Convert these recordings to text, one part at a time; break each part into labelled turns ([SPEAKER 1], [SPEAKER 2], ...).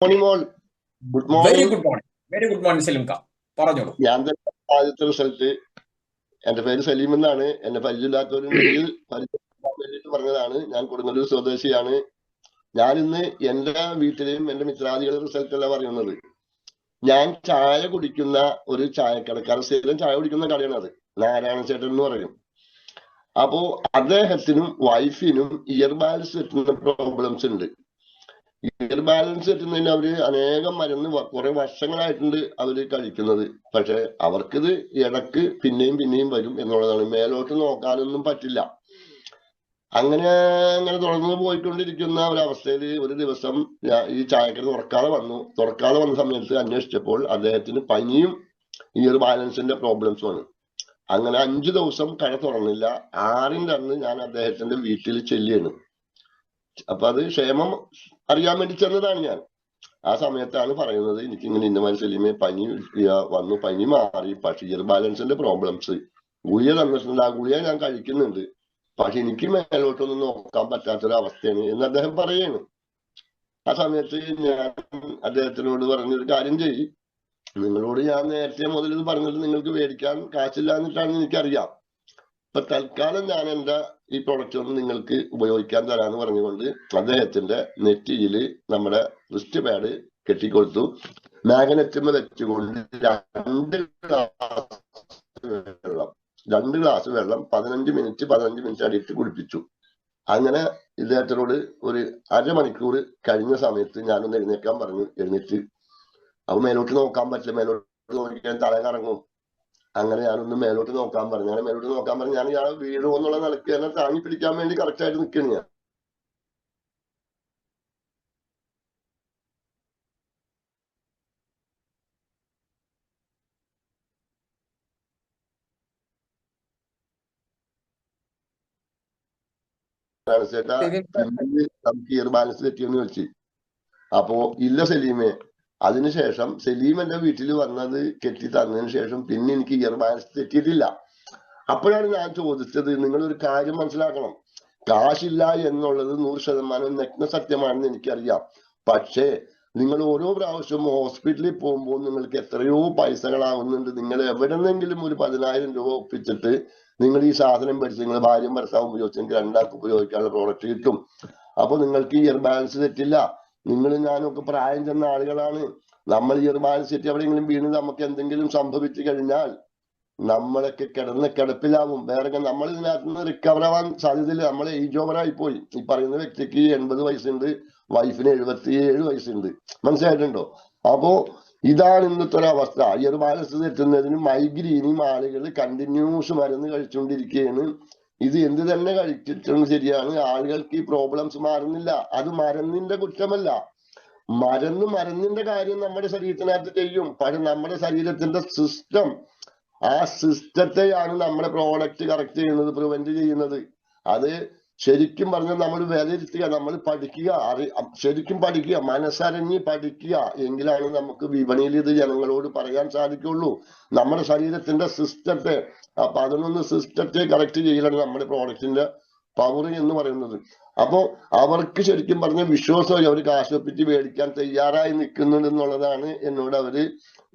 [SPEAKER 1] Morning മോൾ. Good
[SPEAKER 2] very
[SPEAKER 1] morning.
[SPEAKER 2] Good morning. Very good morning സലിംക, പറഞ്ഞോളൂ.
[SPEAKER 1] ഞാൻ തന്നെ ആദ്യത്തെ റിസൾട്ട്. എന്റെ പേര് സലീം എന്നാണ്. എന്നെ പരിചയമില്ലാത്തവരുണ്ടെങ്കിൽ പരിചയപ്പെടാൻ വേണ്ടിയിട്ട് പറഞ്ഞതാണ്. ഞാൻ കൊടുങ്ങല്ലൂർ സ്വദേശിയാണ്. ഞാൻ ഇന്ന് എന്റെ വീട്ടിലെയും എന്റെ മിത്രാദികളുടെ റിസൾട്ട് അല്ല പറയുന്നത്. ഞാൻ ചായ കുടിക്കുന്ന ഒരു ചായക്കടക്കാരൻ, സ്ഥിരം ചായ കുടിക്കുന്ന കടയാണ് അത്. നാരായണ ചേട്ടൻ എന്ന് പറയും. അപ്പോ അദ്ദേഹത്തിനും വൈഫിനും ഇയർ ബാലൻസ് വെക്കുന്ന പ്രോബ്ലംസ് ഉണ്ട്. ഇയർ ബാലൻസ് വെട്ടുന്നതിന് അവര് അനേകം മരുന്ന് കുറെ വർഷങ്ങളായിട്ടുണ്ട് അവര് കഴിക്കുന്നത്. പക്ഷെ അവർക്കിത് ഇടക്ക് പിന്നെയും പിന്നെയും വരും എന്നുള്ളതാണ്. മേലോട്ട് നോക്കാനൊന്നും പറ്റില്ല. അങ്ങനെ അങ്ങനെ തുടർന്ന് പോയിക്കൊണ്ടിരിക്കുന്ന ഒരവസ്ഥയിൽ ഒരു ദിവസം ഈ ചായക്കട തുറക്കാതെ വന്ന സമയത്ത് അന്വേഷിച്ചപ്പോൾ അദ്ദേഹത്തിന് പനിയും ഇയർ ബാലൻസിന്റെ പ്രോബ്ലംസുമാണ്. അങ്ങനെ 5 ദിവസം കട തുറന്നില്ല. 6-ന്റെ അന്ന് ഞാൻ അദ്ദേഹത്തിന്റെ വീട്ടിൽ ചെല്ലിയാണ്. അപ്പൊ അത് ക്ഷേമം അറിയാൻ വേണ്ടി ചെന്നതാണ് ഞാൻ. ആ സമയത്താണ് പറയുന്നത്, എനിക്കിങ്ങനെ ഇന്നമാതിരി സലീമെ പനി വന്നു, പനി മാറി, പക്ഷെ ഇയർ ബാലൻസിന്റെ പ്രോബ്ലംസ്, ഗുളിക തന്നിട്ടുണ്ട്, ആ ഗുളിക ഞാൻ കഴിക്കുന്നുണ്ട്, പക്ഷെ എനിക്ക് മേലോട്ടൊന്നും നോക്കാൻ പറ്റാത്തൊരവസ്ഥയാണ് എന്ന് അദ്ദേഹം പറയാണ്. ആ സമയത്ത് ഞാൻ അദ്ദേഹത്തിനോട് പറഞ്ഞൊരു കാര്യം ചെയ്യും, നിങ്ങളോട് ഞാൻ നേരത്തെ മുതൽ ഇത് പറഞ്ഞത് നിങ്ങൾക്ക് മേടിക്കാൻ കാശില്ല എന്നിട്ടാണെന്ന് എനിക്കറിയാം. ഇപ്പൊ തൽക്കാലം ഞാൻ എന്റെ ഈ പ്രൊഡക്റ്റ് ഒന്ന് നിങ്ങൾക്ക് ഉപയോഗിക്കാൻ തരാന്ന് പറഞ്ഞുകൊണ്ട് അദ്ദേഹത്തിന്റെ നെറ്റിയില് നമ്മുടെ റിസ്റ്റ് പാഡ് കെട്ടിക്കൊടുത്തു. മാഗ്നറ്റിമ വെച്ചുകൊണ്ട് 2 ഗ്ലാസ് വെള്ളം 15 മിനിറ്റ് അടിയിട്ട് കുടിപ്പിച്ചു. അങ്ങനെ ഇദ്ദേഹത്തിനോട് ഒരു അരമണിക്കൂർ കഴിഞ്ഞ സമയത്ത് ഞാനൊന്ന് എഴുന്നേക്കാൻ പറഞ്ഞു. എഴുന്നേറ്റ് അപ്പൊ മേലോട്ട് നോക്കാൻ പറ്റില്ല, മേലോട്ട് നോക്കിക്കാൻ തല കറങ്ങും. അങ്ങനെ ഞാനൊന്ന് മേലോട്ട് നോക്കാൻ പറഞ്ഞു. ഞാൻ ഇയാളെ വീഴുമോ എന്നുള്ള നിലയ്ക്ക് എന്നെ താങ്ങി പിടിക്കാൻ വേണ്ടി കറക്റ്റ് ആയിട്ട് നിൽക്കുകയാണ് ഞാൻ. ചേട്ടാ ഇന്ന് നമുക്ക് ഇയർ ബാലൻസ് തെറ്റിയെന്ന് ചോദിച്ചു. അപ്പോ ഇല്ല സലീമെ. അതിനുശേഷം സലീം എന്റെ വീട്ടിൽ വന്നത് കെട്ടി തന്നതിന് ശേഷം പിന്നെ എനിക്ക് ഇയർ ബാലൻസ് തെറ്റിയിട്ടില്ല. അപ്പോഴാണ് ഞാൻ ചോദിച്ചത്, നിങ്ങളൊരു കാര്യം മനസ്സിലാക്കണം, കാശില്ല എന്നുള്ളത് 100% നഗ്ന സത്യമാണെന്ന് എനിക്കറിയാം. പക്ഷേ നിങ്ങൾ ഓരോ പ്രാവശ്യം ഹോസ്പിറ്റലിൽ പോകുമ്പോൾ നിങ്ങൾക്ക് എത്രയോ പൈസകളാവുന്നുണ്ട്. നിങ്ങൾ എവിടെന്നെങ്കിലും ഒരു 10,000 രൂപ ഒപ്പിച്ചിട്ട് നിങ്ങൾ ഈ സാധനം മേടിച്ച് നിങ്ങൾ ഭാര്യയും ഭർത്താവും ഉപയോഗിച്ച് നിങ്ങൾക്ക് 2 ആൾക്ക് ഉപയോഗിക്കാനുള്ള പ്രോഡക്റ്റ് കിട്ടും. അപ്പൊ നിങ്ങൾക്ക് ഇയർ ബാലൻസ് തെറ്റില്ല. നിങ്ങൾ ഞാനൊക്കെ പ്രായം ചെന്ന ആളുകളാണ്. നമ്മൾ ഇയർ ബാലൻസ് തെറ്റി എവിടെയെങ്കിലും വീണ് നമുക്ക് എന്തെങ്കിലും സംഭവിച്ചു കഴിഞ്ഞാൽ നമ്മളൊക്കെ കിടപ്പിലാവും. വേറെ നമ്മൾ ഇതിനകത്ത് നിന്ന് റിക്കവർ ആവാൻ സാധ്യതയില്ല. നമ്മൾ ഏജ് ഓവറായി പോയി. ഈ പറയുന്ന വ്യക്തിക്ക് 80 വയസ്സുണ്ട്, വൈഫിന് 77 വയസ്സുണ്ട്. മനസ്സിലായിട്ടുണ്ടോ? അപ്പോ ഇതാണ് ഇന്നത്തെ ഒരവസ്ഥ. ഇയർ ബാലൻസ് തെറ്റുന്നതിന് മൈഗ്രീനും ആളുകൾ കണ്ടിന്യൂസ് മരുന്ന് കഴിച്ചുകൊണ്ടിരിക്കുകയാണ്. ഇത് എന്ത് തന്നെ കഴിച്ചിട്ടും ശരിയാണ്, ആളുകൾക്ക് ഈ പ്രോബ്ലംസ് മാറുന്നില്ല. അത് മരുന്നിന്റെ കുറ്റമല്ല. മരുന്നിന്റെ കാര്യം നമ്മുടെ ശരീരത്തിനകത്ത് ചെയ്യും. പക്ഷെ നമ്മുടെ ശരീരത്തിന്റെ സിസ്റ്റം, ആ സിസ്റ്റത്തെയാണ് നമ്മുടെ പ്രോഡക്റ്റ് കറക്റ്റ് ചെയ്യുന്നത്, പ്രിവെന്റ് ചെയ്യുന്നത്. അത് ശരിക്കും പറഞ്ഞാൽ നമ്മൾ വിലയിരുത്തുക, നമ്മൾ പഠിക്കുക, ശരിക്കും പഠിക്കുക, മനസ്സറിഞ്ഞ് പഠിക്കുക. എങ്കിലാണ് നമുക്ക് വിപണിയിൽ ഇത് ജനങ്ങളോട് പറയാൻ സാധിക്കുള്ളൂ. നമ്മുടെ ശരീരത്തിന്റെ സിസ്റ്റത്തെ, ആ 11 സിസ്റ്റത്തെ കറക്റ്റ് ചെയ്യലാണ് നമ്മുടെ പ്രോഡക്റ്റിന്റെ പവർ എന്ന് പറയുന്നത്. അപ്പോ അവർക്ക് ശരിക്കും പറഞ്ഞ വിശ്വാസമായി അവർ കാശൊപ്പിച്ച് മേടിക്കാൻ തയ്യാറായി നിൽക്കുന്നുണ്ട് എന്നുള്ളതാണ് എന്നോട് അവര്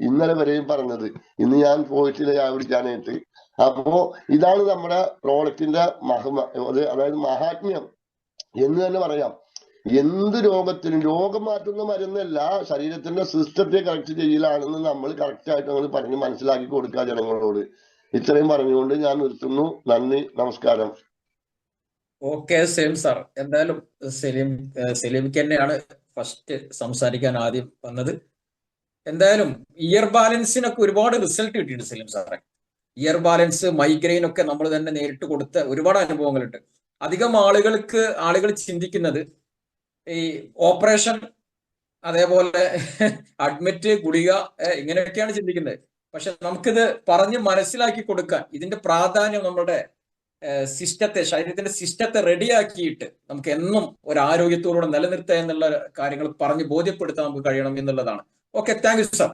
[SPEAKER 1] ഇന്നലെ വരെയും പറഞ്ഞത്. ഇന്ന് ഞാൻ പോയിട്ടില്ല ചായ കുടിക്കാനായിട്ട്. അപ്പോ ഇതാണ് നമ്മുടെ പ്രോഡക്റ്റിന്റെ അതായത് മഹാത്മ്യം എന്ന് തന്നെ പറയാം. എന്ത് രോഗത്തിനും രോഗം മാറ്റുന്ന മരുന്നല്ല, ശരീരത്തിന്റെ സിസ്റ്റത്തെ കറക്റ്റ് ചെയ്യലാണെന്ന് നമ്മൾ കറക്റ്റ് ആയിട്ട് നമ്മൾ പറഞ്ഞ് മനസ്സിലാക്കി കൊടുക്കുക ജനങ്ങളോട്. ഇത്രയും പറഞ്ഞുകൊണ്ട് ഞാൻ നിർത്തുന്നു. നന്ദി, നമസ്കാരം.
[SPEAKER 2] Okay same sir. എന്തായാലും സലീമിക്ക് തന്നെയാണ് ഫസ്റ്റ് സംസാരിക്കാൻ ആദ്യം വന്നത്. എന്തായാലും ഇയർ ബാലൻസിനൊക്കെ ഒരുപാട് റിസൾട്ട് കിട്ടിയിട്ടുണ്ട് സലീം സാറെ. ഇയർ ബാലൻസ്, മൈഗ്രെയിൻ ഒക്കെ നമ്മൾ തന്നെ നേരിട്ട് കൊടുത്ത ഒരുപാട് അനുഭവങ്ങളുണ്ട്. അധികം ആളുകൾ ചിന്തിക്കുന്നത് ഈ ഓപ്പറേഷൻ, അതേപോലെ അഡ്മിറ്റ്, ഗുളിക, ഇങ്ങനെയൊക്കെയാണ് ചിന്തിക്കുന്നത്. പക്ഷെ നമുക്കിത് പറഞ്ഞ് മനസ്സിലാക്കി കൊടുക്കാൻ, ഇതിന്റെ പ്രാധാന്യം നമ്മുടെ ശരീരത്തിന്റെ സിസ്റ്റത്തെ റെഡിയാക്കിയിട്ട് നമുക്ക് എന്നും ഒരു ആരോഗ്യത്തോടെ നിലനിർത്തുക എന്നുള്ള കാര്യങ്ങൾ പറഞ്ഞ് ബോധ്യപ്പെടുത്താൻ നമുക്ക് കഴിയണം എന്നുള്ളതാണ്. Okay, thank you sir.